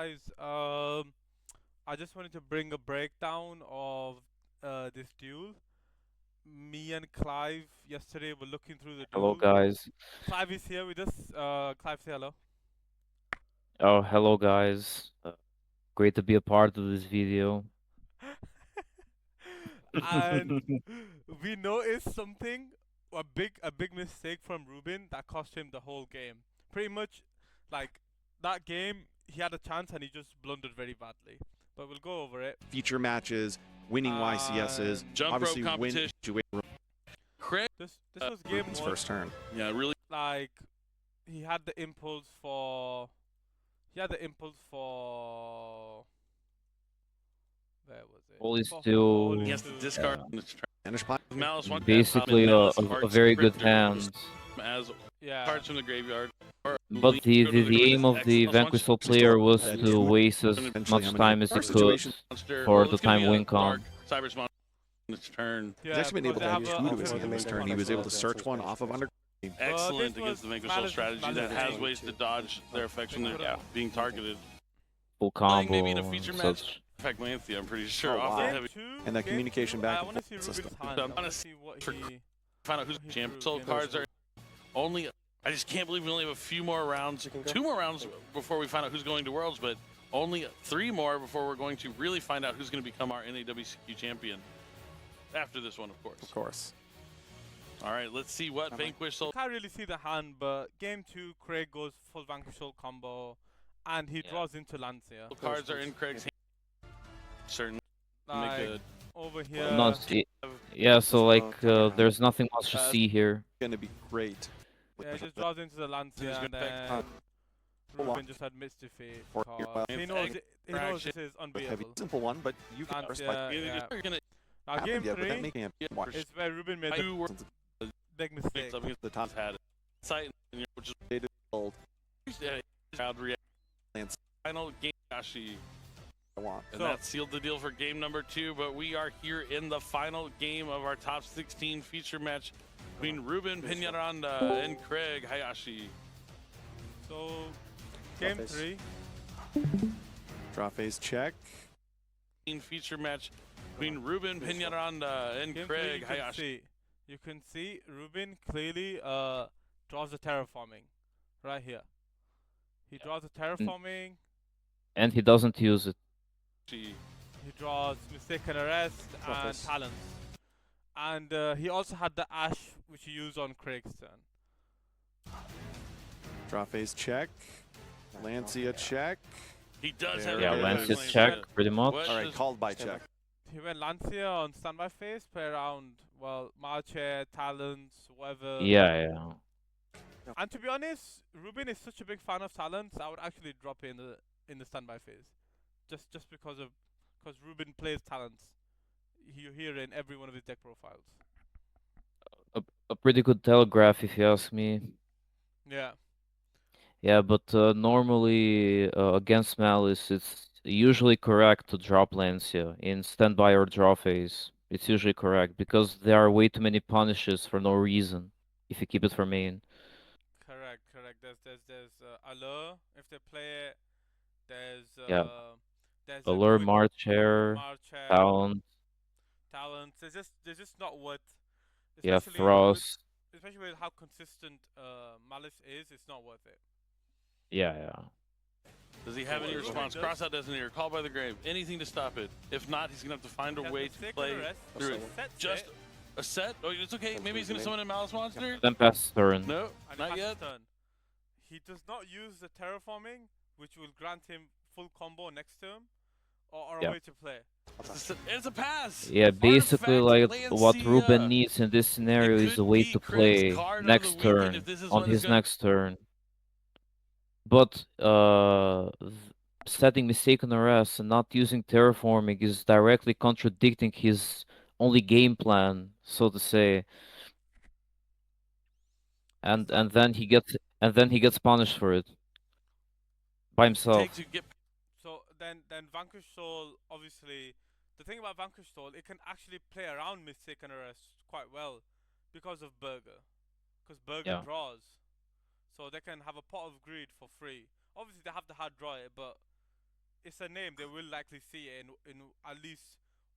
guys. I just wanted to bring a breakdown of this duel. Me and Clive yesterday were looking through the Hello, duel. guys. Clive is here with us. Clive, say hello. Oh, hello, guys. Great to be a part of this video. And we noticed something, a big mistake from Ruben that cost him the whole game. Pretty much, like that game, he had a chance and he just blundered very badly. But we'll go over it. Feature matches, winning YCSs, And obviously win Craig, this was game Ruben's one. first turn. yeah, really. Like he had the impulse for he had the impulse for where was it? Holy For Stew, Holy He has to Stew. discard yeah, Finish play. Malice one. basically a very good hand. As Yeah. cards from the graveyard. But the aim of the Vanquish Soul player was to waste as much time as he could for the time win con. Cyber Spawn its turn. He's Yeah, actually been able because to they have have two a to his hand this turn. He was able to search one off of under. Excellent this against the was Vanquish Soul Malice's strategy that has thing. ways to dodge their effects when they're being targeted. Full Playing combo maybe in a and feature match. such. Effect Lanthea, I'm pretty sure. Oh, Off wow. the heavy. And that communication back I and want to see forth Ruben's system. hand. So I I'm want gonna to see what for- he. Find out who's he champ. drew So game cards two. are only. I just can't believe we only have a few more rounds. 2 more rounds before we find out who's going to Worlds, but only 3 more before we're going to really find out who's going to become our NAWCQ champion. After this one, of course. Of course. All right, let's see what Vanquish Soul. Can't really see the hand, but game two, Craig goes full Vanquish Soul combo, and he draws into Lancia. Cards are in Craig's hand. Certainly Like make over here. Not see, yeah, so like there's nothing much to see here. Going to be great. Yeah, he just draws into the Lancia, and then Ruben just admits defeat. For your Cause he knows he knows this is With heavy, unbeatable. simple one, but you can Lancia, respect yeah. You're gonna Now game yet, but that three making him watch is where Ruben made I the do work big mistake. something the top had it. Sight, which old is crowd reaction. Lance. Final game, Yashi. I want. And So- that sealed the deal for game number 2, but we are here in the final game of our top 16 feature match between Ruben Peñaranda and Craig Hayashi. So game three, Draw phase check. Feature match between Ruben Peñaranda and game three, Craig you can Hayashi. see. You can see Ruben clearly draws the terraforming right here. He draws the terraforming. And he doesn't use it. He draws Mistaken Arrest and Talents. And he also had the Ash, which he used on Craig's turn. Draw phase check. Lancia check. He does There have Yeah, it Lance is. is check, pretty much. What All right, does- called by check. He went Lancia on standby phase, play around, well, Marche, Talents, whatever. Yeah, yeah. And to be honest, Ruben is such a big fan of Talents, I would actually drop it in the standby phase. Just because Ruben plays Talents. You hear it in every one of his deck profiles. A pretty good telegraph, if you ask me. Yeah. Yeah, but normally against Malice, it's usually correct to drop Lancia in standby or draw phase. It's usually correct because there are way too many punishes for no reason if you keep it for main. Correct. There's Allure if they play it. Yeah. There's Allure, quick Marcher, March, Talent, Talents. There's just not worth. yeah, Especially Frost. especially with how consistent Malice is, it's not worth it. Yeah, yeah. Does he have any Ruben response? does. Crossout Designator, Call by the Grave, anything to stop it. If not, he's going to have to find a He has way to Mistaken play Arrest, through it. sets Just it, a set? Oh, it's okay. Maybe he's going to summon a Malice Monster? Then pass turn. No, and not passes yet. turn. He does not use the terraforming, which will grant him full combo next turn, or Yeah. a way to play. It's a pass. Yeah, basically Artifact like what Ruben Lancia. needs in this scenario It is a could way be to Craig's play card of the next weekend turn if this is on what his is gonna- next turn. But setting Mistaken Arrest and not using terraforming is directly contradicting his only game plan, so to say. And then he gets punished for it by himself. Take to get So then Vanquish Soul, obviously, the thing about Vanquish Soul, it can actually play around Mistaken Arrest quite well because of Burger. Because Burger Yeah. draws. So they can have a pot of greed for free. Obviously they have to hard draw it, but it's a name they will likely see it in at least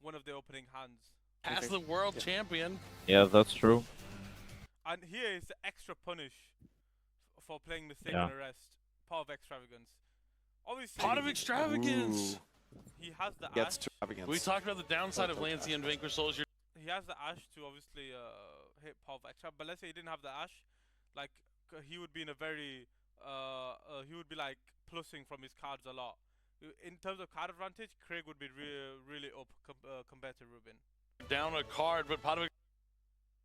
one of the opening hands. As the world champion. Yeah, that's true. And here is the extra punish for playing mistaken Yeah. arrest. Pot of extravagance. Obviously, Pot of extravagance. he has the Gets ash. extravagance. We talked about the downside of Lancey and Vanquish Souls. He has the ash to obviously hit pot of extra. But let's say he didn't have the ash, like he would be in a very he would be like plussing from his cards a lot. In terms of card advantage, Craig would be really up compared to Ruben. Down a card, but Pot of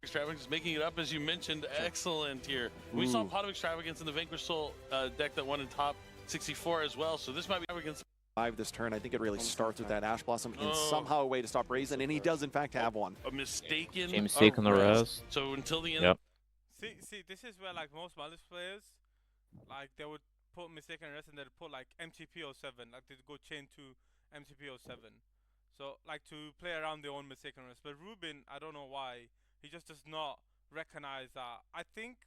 Extravagance is making it up, as you mentioned. Excellent here. We saw Pot of Extravagance in the Vanquish Soul deck that won in top 64 as well, so this might be against This turn, I think it really starts with that Ash Blossom and somehow a way to stop Raisin, and he does in fact have one. a mistaken arrest. So until the end, Yep. See, this is where like most Malice players, like they would put mistaken arrest and they'd put like MTP07, like they'd go chain to MTP07. So like to play around their own mistaken arrest. But Ruben, I don't know why, he just does not recognize that. I think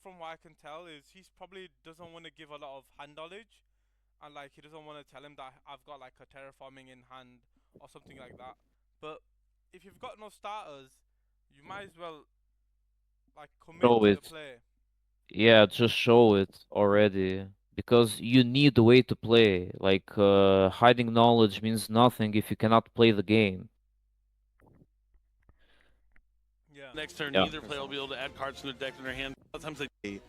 from what I can tell is he's probably doesn't want to give a lot of hand knowledge, and like he doesn't want to tell him that I've got like a terraforming in hand or something like that. But if you've got no starters, you might as well like commit Show to the it. play. Yeah, just show it already. Because you need a way to play. Like, hiding knowledge means nothing if you cannot play the game. Yeah. next turn, Yeah. neither player will be able to add cards to their deck in their hand. Sometimes they And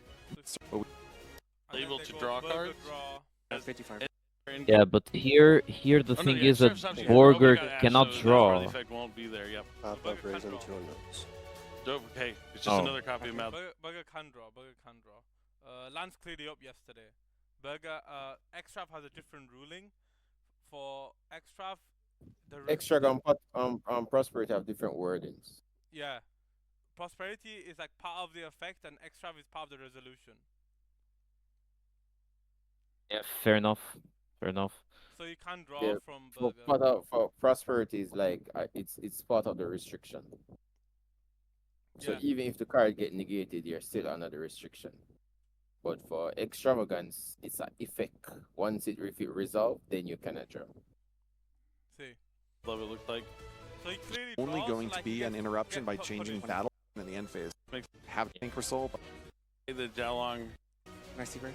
then able they to go draw burger cards. draw. as 55. Yeah, but here the Oh, no, thing yeah, is that Sheriff Stops you. Borger Oh, we got Ash, cannot so that part of draw. the effect won't be there. Yep. Burger can Raisin draw. 2 notes. Dope. Okay, it's just Oh. another copy of Mal. Burger can draw. Lance cleared it up yesterday. Burger, Extrav has a different ruling. For Extrav, Extra and prosperity have different wordings. yeah, prosperity is like part of the effect, and Extrav is part of the resolution. Yeah, fair enough. Fair enough. So you can draw Yeah, from For Burger. for prosperity is like it's part of the restriction. So Yeah. even if the card get negated, you're still under the restriction. But for extravagance, it's an effect. Once if it resolved, then you cannot draw. See. Love it. Looked like So he clearly Only draws, going like, to be he an gets- interruption gets by put changing in. battle in the end phase. Makes- Have Vanquish Soul, but the Jalong Can I see, Gray?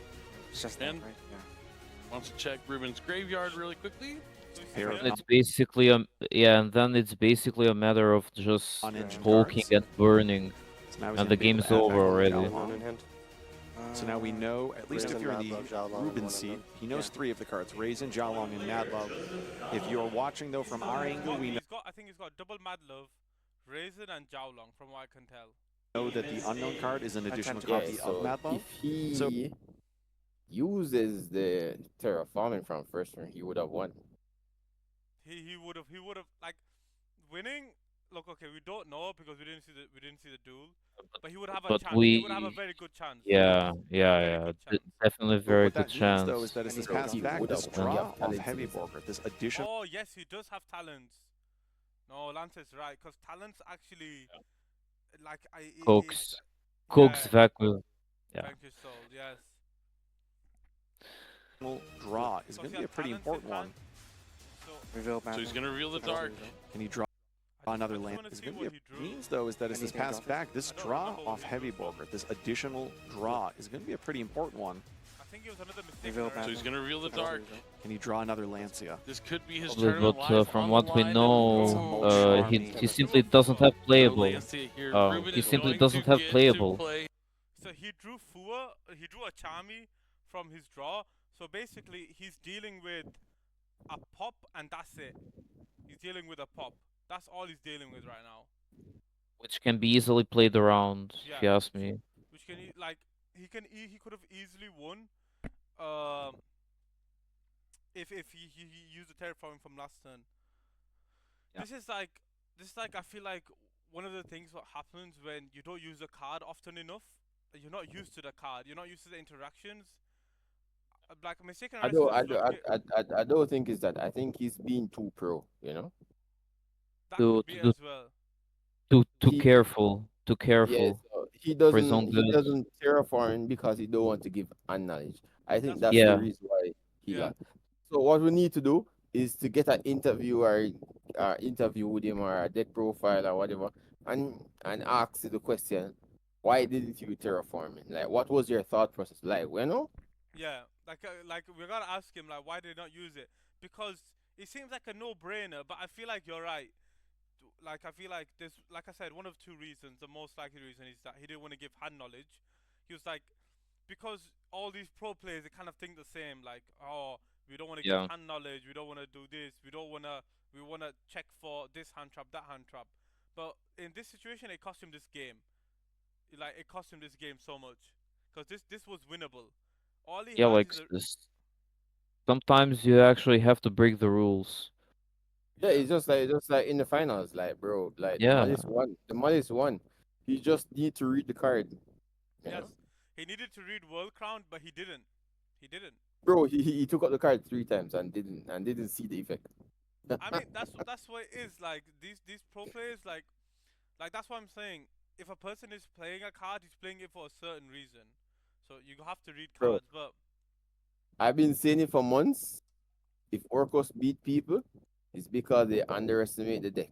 It's just that, And- right? Yeah. wants to check Ruben's graveyard really quickly. So he's Pair of here. It's basically and then it's basically a matter of just On-engine poking cards. and burning. so now he's And gonna the be able game's to add over back on already. Jalong. One in hand. So now we know, at least if Raisin, you're in Mad the Love, Jalong, Ruben one of seat, them. he knows Yeah. 3 of the cards, Raisin, Jalong, and Mad Love. If you're watching though from our angle, we I think he's got double Mad Love, Raisin, and Jiaolong, from what I can tell. know that the unknown card is an additional Yeah, copy so of Mad Love. if he So- uses the terraforming from first turn, he would have won. He would have like winning. Look, okay, we don't know because we didn't see the duel, but he would have a But chance. He would have a very good chance. Yeah, Very yeah. good D- chance. Definitely But very what good that chance. means though is that as And this he passes would back, have this won. draw Yeah, off talents Heavy is- Borger, this additional Oh yes, he does have talents. No, Lance is right because talents actually, like Cooks. it's- Cooks yeah, vacuum. Yeah. Thank you, Soul. Yes. draw is So going he to be a has pretty talents in important one. hand. So Reveal Mad So he's Love. gonna reveal the Can I dark. reveal? Can he draw I another just land? wanna It's see going to what be he drew. means though is that as this Anything passes else? back, this I don't draw remember what off he Heavy drew. Borger, this additional draw is going to be a pretty important one. I think it was another mistake. Reveal already. So he's gonna reveal the Can I dark. reveal? Can he draw another Lancia? This could be his Probably, tournament but life from on what the we line. know, Oh, he charming. simply doesn't have playable. Lancia here. Oh, Ruben he is simply going doesn't to have get to playable. play. So he drew Fua, he drew a Charmy from his draw. So basically, he's dealing with a pop, and that's it. He's dealing with a pop. That's all he's dealing with right now. Which can be easily played around, if you Yeah. ask me. Which can like he could have easily won. If he used the terraforming from last turn. Yeah. This is like I feel like one of the things what happens when you don't use the card often enough. You're not used to the card. You're not used to the interactions. Like mistaken I arrest don't, is I look don't, I don't think it's that. I think he's being too pro. You know. that to- could be to- as well. Too He- careful. Too Yeah, careful. so he for his own doesn't. He good. doesn't terraform because he don't want to give unknowledge. I think That's that's Yeah. the reason why Yeah. got. So what we need to do is to get an interview or interview with him or a deck profile or whatever, and ask the question, why didn't you terraform it? Like, what was your thought process? Like, you know, Yeah, like we gotta ask him like why did they not use it because it seems like a no-brainer. But I feel like you're right. Like I feel like there's like I said one of two reasons. The most likely reason is that he didn't want to give hand knowledge. He was like because all these pro players they kind of think the same. Like oh we don't want to give Yeah. hand knowledge. We don't want to do this. We wanna check for this hand trap that hand trap. But in this situation it cost him this game. Like it cost him this game so much because this was winnable. All he Yeah, has like is a sometimes you actually have to break the rules. yeah, yeah. it's just like in the finals, like bro, like the Yeah. Malis won, the Malis won. You just need to read the card, you know, Yes, he needed to read World Crown, but he didn't. He didn't. bro. He took out the card 3 times and didn't see the effect. I mean, that's what it is. Like these pro players, like that's what I'm saying. If a person is playing a card, he's playing it for a certain reason. So you have to read Bro, cards. But I've been saying it for months. If Orcos beat people, it's because they underestimate the deck.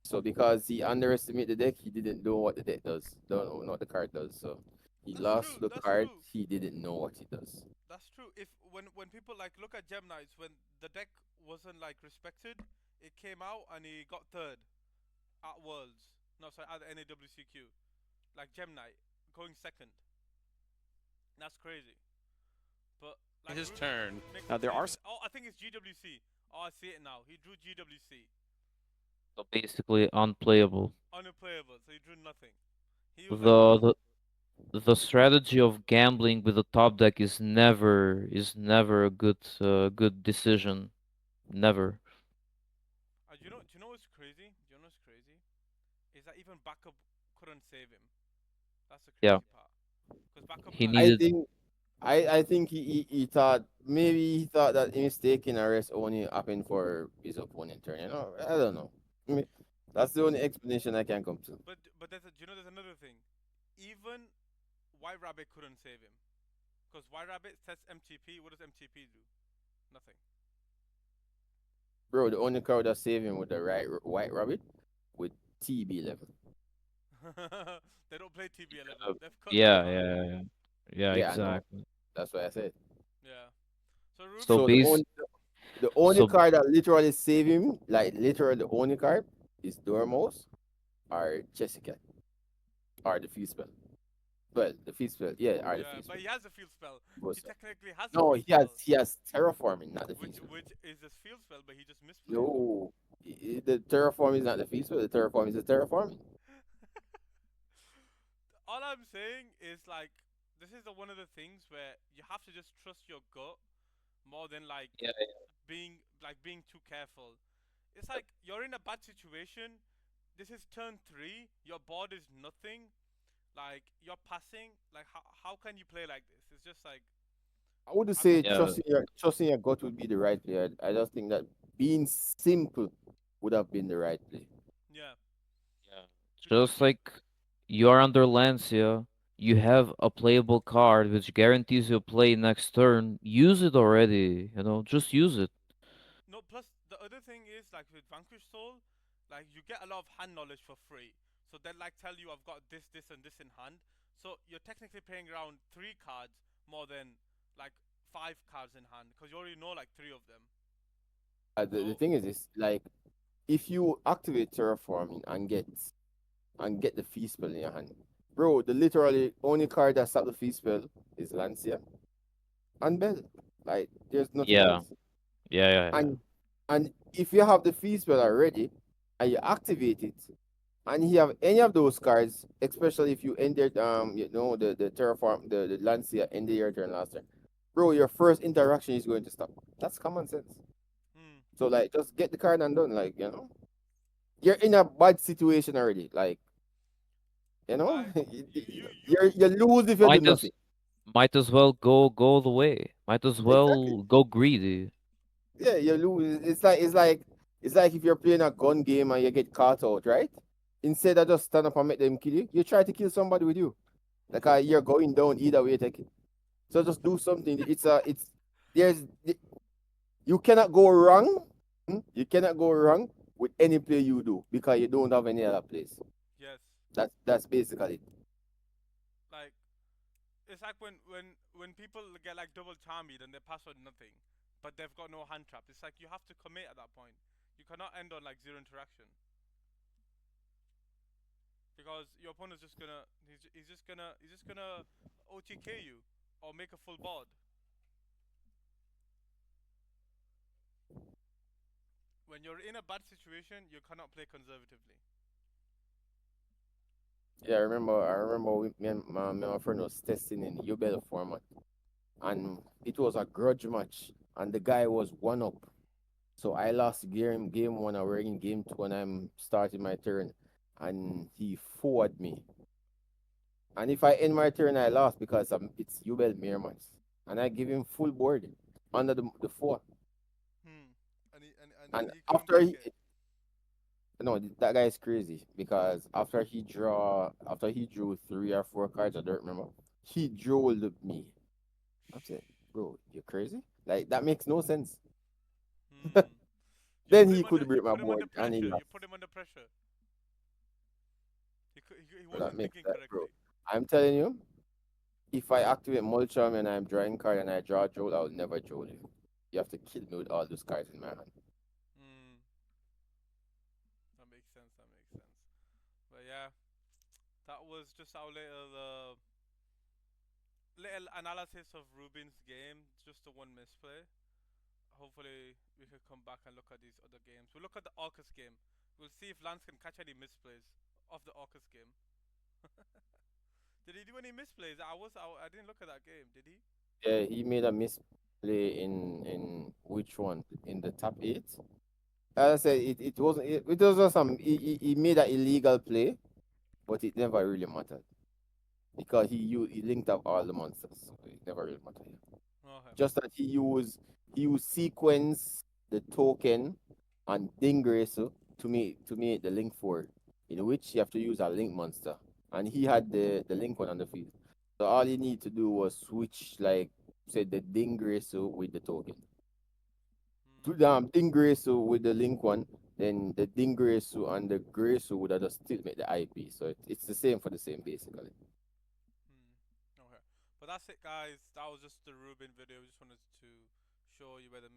So because he underestimated the deck, he didn't know what the deck does. Don't know what the card does. So he that's lost true. the That's card. true. He didn't know what he does. That's true. If when people like look at Gem Knights, when the deck wasn't like respected, it came out and he got third at Worlds. No, sorry, at the NAWCQ. Like Gem Knight going second. That's crazy. But like His Ruben turn. makes Now a there are statement. Oh, I think it's GWC. Oh, I see it now. He drew GWC. So basically unplayable. Unplayable, so he drew nothing. He was like, The the strategy of gambling with the top deck is never a good decision. Never. do you know what's crazy? Do you know what's crazy? Is that even backup couldn't save him. That's the Yeah. crazy part. Because backup He had I needed think I think he thought maybe he thought that mistaken arrest only happened for his opponent turn. You know, I don't know. I mean, that's the only explanation I can come to. but there's another thing. Even White Rabbit couldn't save him. Because White Rabbit sets MTP. What does MTP do? Nothing. Bro, the only card that saved him with the right white rabbit with TB11. They don't play TB11. uh, They've cut that yeah, card. yeah, yeah. Yeah, Yeah, I know. exactly. That's what I said. Yeah. So So Ruben, So base the only so card that literally saved him, like literally the only card, is Dormouse or Jessica or the Fuse Spell. Well, the Fuse Spell, yeah, or the yeah, Fuse but Spell. he has a field spell. Both He spell. technically has a No, field spell, he has terraforming, not the which Fuse Spell. which is a field spell, but he just misplayed. No, the terraform is not the Fuse Spell. The terraform is the terraforming. All I'm saying is like this is one of the things where you have to just trust your gut more than like yeah, being too careful. It's like you're in a bad situation. This is turn three. Your board is nothing. Like you're passing. Like how can you play like this? It's just like I wouldn't I don't say know. yeah, trusting your gut would be the right play. I just think that being simple would have been the right play. Yeah, yeah. because Just like you are under Lancia, you have a playable card which guarantees you play next turn. Use it already, just use it. no. Plus the other thing is like with Vanquish Soul, like you get a lot of hand knowledge for free. So they like tell you I've got this, this, and this in hand. So you're technically playing around 3 cards more than like 5 cards in hand because you already know like 3 of them. The So thing is, like if you activate terraforming and get the feast spell in your hand, bro, the literally only card that stop the feast spell is Lancia and Bell. Like there's nothing Yeah, else. yeah, yeah, yeah. And if you have the feast spell already and you activate it, and you have any of those cards, especially if you ended the terraform the Lancia ended your turn last turn, bro, your first interaction is going to stop. That's common sense. hmm. So like just get the card and done. Like, you're in a bad situation already. Like, Like you you lose if you do Might as nothing. might as well go the way. Might as Exactly. well go greedy. Yeah, you lose. It's like if you're playing a gun game and you get caught out, right? Instead of just stand up and make them kill you, you try to kill somebody with you. Like, you're going down either way, take it. So just do something. there's you cannot go wrong. You cannot go wrong with any play you do because you don't have any other place. Yes. That's basically it. Like it's like when people get like double charmied and they pass on nothing, but they've got no hand trap. It's like you have to commit at that point. You cannot end on like zero interaction because your opponent's just gonna he's just gonna OTK you or make a full board. When you're in a bad situation, you cannot play conservatively. Yeah, I remember me and my friend was testing in UBL format, and it was a grudge match, and the guy was 1 up. So I lost game one, or we're in game two, and I'm starting my turn, and he forward me. And if I end my turn, I lost because it's UBL Mirmans, and I give him full board under the four. Hmm. And And he couldn't after take he, it. no, that guy is crazy because after he drew 3 or 4 cards, I don't remember. He drilled me. I'm saying, bro, you crazy? Like that makes no sense. Hmm. You Then put he him under. could You break my put him board, under and he pressure. You lost. put him under pressure. He So that wasn't makes thinking that, bro. correctly. I'm telling you, if I activate Mulcham and I'm drawing card and I draw Joel, I'll never Joel you. You have to kill me with all those cards in my hand. Hmm. That makes sense. That makes sense. But yeah, that was just our little analysis of Ruben's game. Just the one misplay. Hopefully, we can come back and look at these other games. We'll look at the Orcus game. We'll see if Lance can catch any misplays of the Orcus game. Did he do any misplays? I didn't look at that game. Did he? Yeah, he made a misplay in which one? In the top eight? As I said, it was just he made an illegal play, but it never really mattered because he linked up all the monsters, so it never really mattered. Okay. Just that he used sequence the token and Dingrace to make the link for it, in which you have to use a link monster. And he had the link one on the field. So all you need to do was switch, like say, the Dingrace with the token. To Hmm. the Dingrace with the link one, then the Dingrace and the Grace would have just still make the IP. So it's the same for the same basically. Hmm. Okay. But that's it, guys. That was just the Ruben video. We just wanted to show you where the